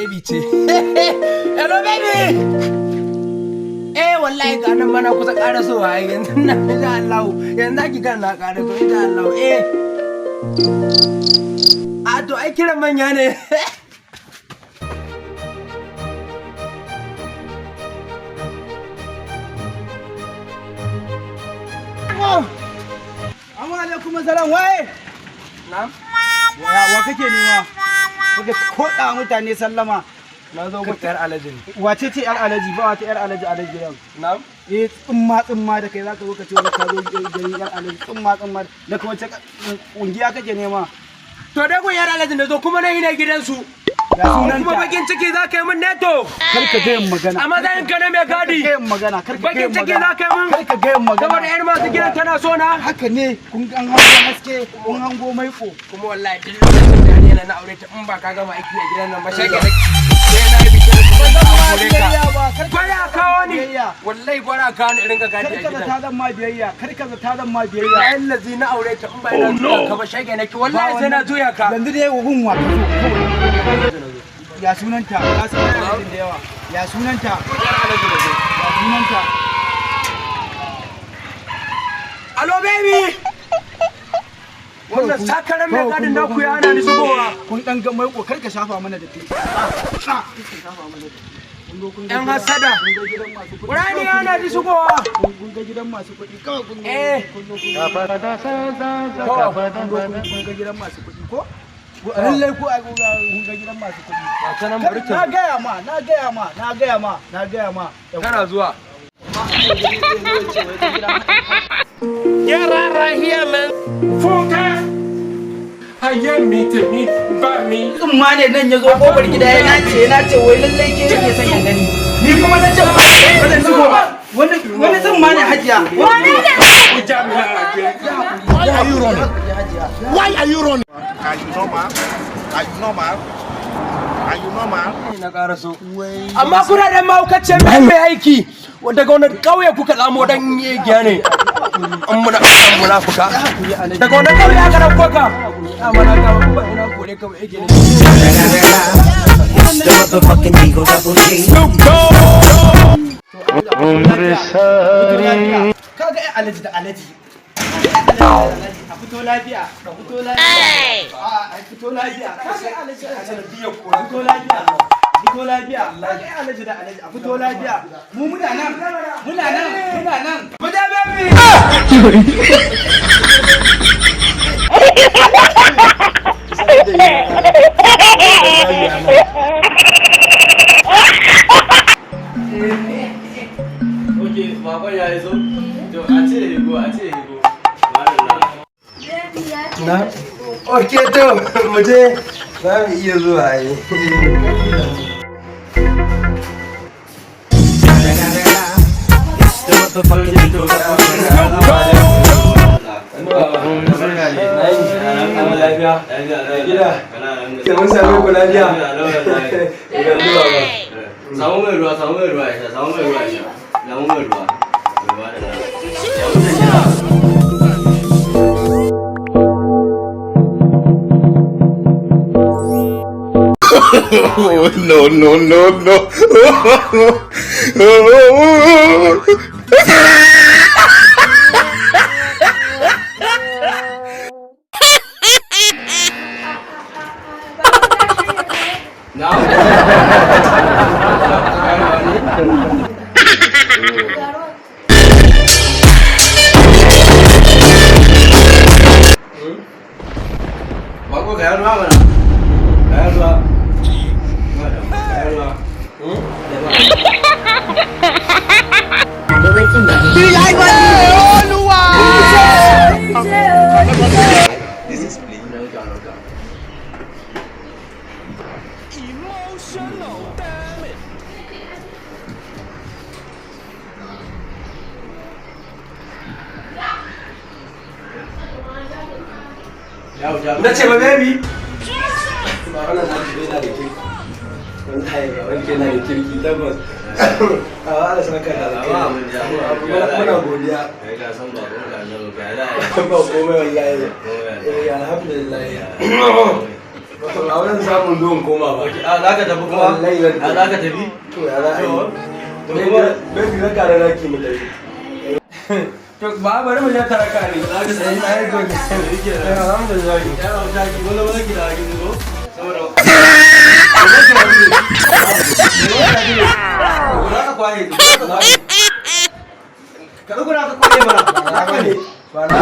baby ce. Hello baby. Wallahi ga nan mana kusa ƙara so a yanzu nan insha Allah. Yanzu ki kan na ƙara so insha Allah. A to ai kiran manya ne. Amma alaikum salam waye? Na'am. Wa kake nema? Kuka koda mutane sallama. Na zo ku yar alaji. Wace ce yar alaji? Ba wata yar alaji a nan gidan. Na'am. Tsumma da kai zaka zo ka ce wani ka zo gari yar alaji tsumma da kuma wace kungiya kake nema? To dai kun yar alaji da zo kuma na yi ne gidansu. Ya sunan kuma bakin ciki za ka yi min neto. Kar ka ga magana. A matsayin ka na mai gadi. Bakin ciki za ka yi min. Kar ka ga magana. Saboda yar masu gidan tana so na. Haka ne kun an hango haske kun hango maiko. Kuma wallahi duk lokacin da ni na aure ta in ba ka gama aiki a gidan nan ba sai ka sai na yi bikin aure ka. Gwara kawo ni. Wallahi gwara kawo ni irin ka gadi a gidan. Kar ka zata ma biyayya. Kar ka zata ma biyayya. Ai lazi na aure ta in ba ina zuwa ka ba sai ka nake wallahi sai na juya ka. Yanzu dai gun wa ya sunanta ya sunanta da yawa ya sunanta ya sunanta Alo baby wannan sakaran mai gadin da ku ya hana ni shigowa kun dan ga mai kokar ka shafa mana da ti yan hasada Qur'ani ya hana ni shigowa kun ga gidan masu kuɗi kawai kun ga gidan masu kuɗi ko lallai ko ai kun ga gidan masu kuɗi na gaya ma kana zuwa Get out of here, man. Funka. Haye mi ba mi. Tsumma ne nan ya zo kofar gida ya nace wai lallai ke yake son ya gani. Ni kuma na ce ba zan shigo ba. Wani tsumma ne hajiya. Why are you running? Why are you running? Are you normal? Are you normal? Are you normal? na karaso amma kuna da maukacin mai aiki daga wani kauye kuka tsamo dan giya ne an munafuka daga wani kauye aka dauko ka amma na ga ba ina kore ka yake ne kaga ai alaji da alaji a fito lafiya ka fito lafiya a fito lafiya ka sai alaji a sanadiyar ko fito lafiya fito lafiya kaga ai alaji da alaji a fito lafiya mu muna nan mu da baby Oke, baba ya yi zo. To a ce higo. na oke to mu je za mu iya zuwa yi Samu mai ruwa ya sha. Bako gaya ruwa mana. Gaya ruwa. This is please. Emotional damage. na ce ba baby ba wannan na ji yana da kirki wallahi ga wanke yana da kirki tabbas a Allah saka da muna godiya Ka san ba ko ka nan ka da. ba komai wallahi alhamdulillah a wurin samun don koma ba. A za ka tafi kuma? Wallahi zan A za ka tafi? To ya za a yi. To kuma Bai na kare na ki mu tafi. To ba bari mu je taraka ne. za ka sai Na yi gobe. Alhamdulillah. ya rauta ki wala wala ki da ki zo saboda ka kwaye mana Haka ne. Ba na